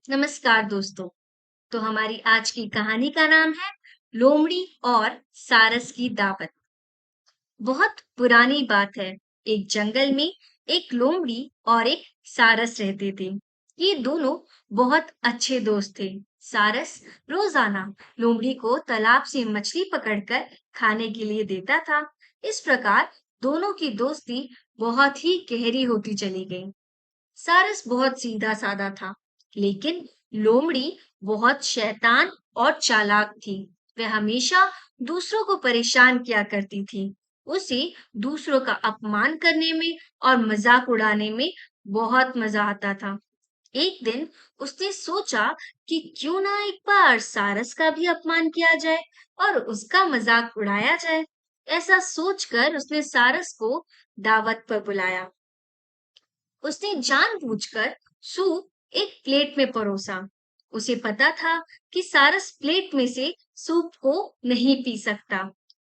नमस्कार दोस्तों। तो हमारी आज की कहानी का नाम है लोमड़ी और सारस की दावत। बहुत पुरानी बात है। एक जंगल में एक लोमड़ी और एक सारस रहते थे। ये दोनों बहुत अच्छे दोस्त थे। सारस रोजाना लोमड़ी को तालाब से मछली पकड़कर खाने के लिए देता था। इस प्रकार दोनों की दोस्ती बहुत ही गहरी होती चली गई। सारस बहुत सीधा साधा था, लेकिन लोमड़ी बहुत शैतान और चालाक थी। वह हमेशा दूसरों को परेशान किया करती थी। उसे दूसरों का अपमान करने में और मजाक उड़ाने में बहुत मजा आता था। एक दिन उसने सोचा कि क्यों ना एक बार सारस का भी अपमान किया जाए और उसका मजाक उड़ाया जाए। ऐसा सोचकर उसने सारस को दावत पर बुलाया। उसने जानबूझकर सूप एक प्लेट में परोसा। उसे पता था कि सारस प्लेट में से सूप को नहीं पी सकता।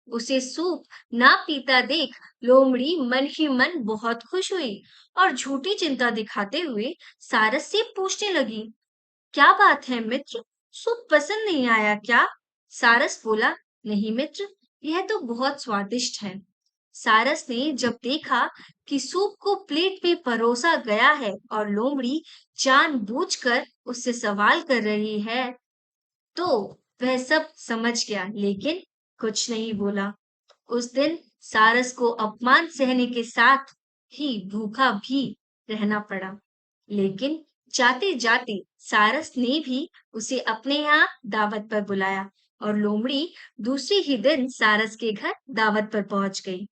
उसे सूप ना पीता देख लोमड़ी मन ही मन बहुत खुश हुई और झूठी चिंता दिखाते हुए सारस से पूछने लगी, क्या बात है मित्र? सूप पसंद नहीं आया क्या? सारस बोला, नहीं मित्र, यह तो बहुत स्वादिष्ट है। सारस ने जब देखा कि सूप को प्लेट में परोसा गया है और लोमड़ी जानबूझकर उससे सवाल कर रही है, तो वह सब समझ गया, लेकिन कुछ नहीं बोला। उस दिन सारस को अपमान सहने के साथ ही भूखा भी रहना पड़ा। लेकिन जाते जाते सारस ने भी उसे अपने यहाँ दावत पर बुलाया और लोमड़ी दूसरे ही दिन सारस के घर दावत पर पहुंच गई।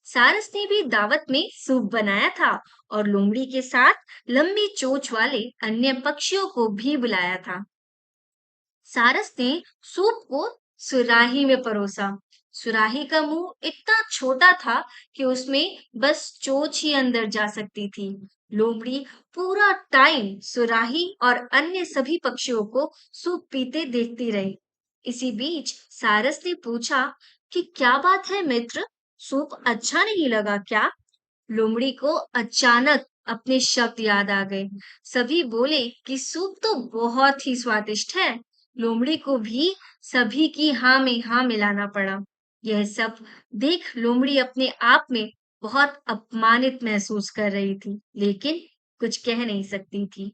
सारस ने भी दावत में सूप बनाया था और लोमड़ी के साथ लंबी चोंच वाले अन्य पक्षियों को भी बुलाया था। सारस ने सूप को सुराही में परोसा। सुराही का मुंह इतना छोटा था कि उसमें बस चोंच ही अंदर जा सकती थी। लोमड़ी पूरा टाइम सुराही और अन्य सभी पक्षियों को सूप पीते देखती रही। इसी बीच सारस ने पूछा कि क्या बात है मित्र, सूप अच्छा नहीं लगा क्या? लोमड़ी को अचानक अपने शब्द याद आ गए। सभी बोले कि सूप तो बहुत ही स्वादिष्ट है। लोमड़ी को भी सभी की हाँ में हाँ मिलाना पड़ा। यह सब देख लोमड़ी अपने आप में बहुत अपमानित महसूस कर रही थी, लेकिन कुछ कह नहीं सकती थी।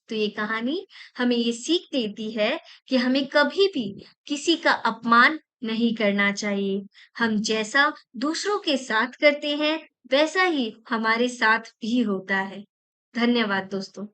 तो ये कहानी हमें ये सीख देती है कि हमें कभी भी किसी का अपमान नहीं करना चाहिए। हम जैसा दूसरों के साथ करते हैं, वैसा ही हमारे साथ भी होता है। धन्यवाद दोस्तों।